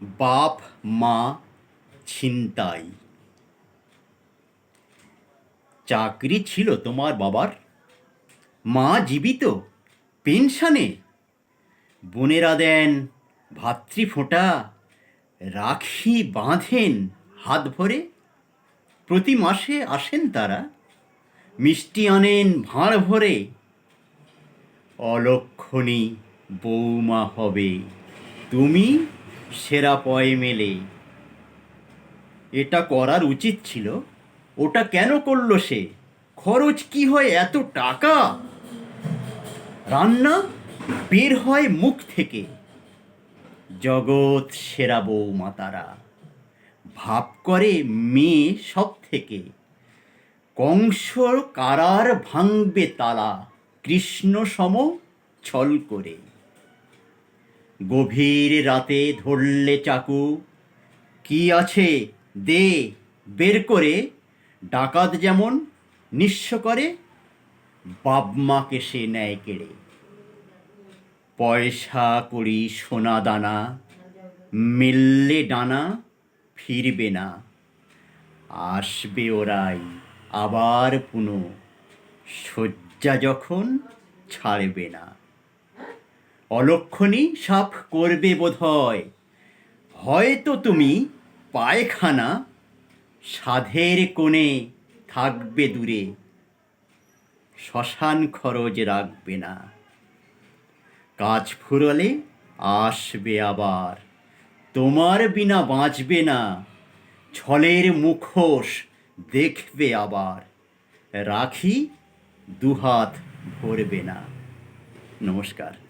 বাপ মা ছিনতাই। চাকরি ছিল তোমার বাবার, মা জীবিত, পেনশনে। বোনেরা দেন ভাতৃফোঁটা, রাখি বাঁধেন হাত ভরে। প্রতি মাসে আসেন তারা, মিষ্টি আনেন ভাঁড় ভরে। অলক্ষণী বৌমা হবে তুমি, সেরা পয় মেলে। এটা করার উচিত ছিল, ওটা কেন করলো সে? খরচ কি হয় এত টাকা? রান্না বের হয় মুখ থেকে। জগৎ সেরা বৌমা তারা, ভাব করে মেয়ে সব থেকে। কংসর কারার ভাঙবে তালা, কৃষ্ণ সম ছল করে। গভীর রাতে ধরলে চাকু, কি আছে দে বের করে। ডাকাত যেমন নিঃস্ব করে, বাপ-মাকে সে নেয় কেড়ে। পয়সা কড়ি সোনা দানা, মেললে ডানা ফিরবে না। আসবে ওরাই আবার পুনঃ, শয্যা যখন ছাড়বে না। অলক্ষণী সাফ করবে বোধহয়, হয়তো তুমি পায়খানা। সাধের কোণে থাকবে দূরে, শ্মশান খরচ রাখবে না। কাজ ফুরলে আসবে আবার, তোমার বিনা বাঁচবে না। ছলের মুখোশ দেখবে আবার, রাখি দুহাত ভরবে না। নমস্কার।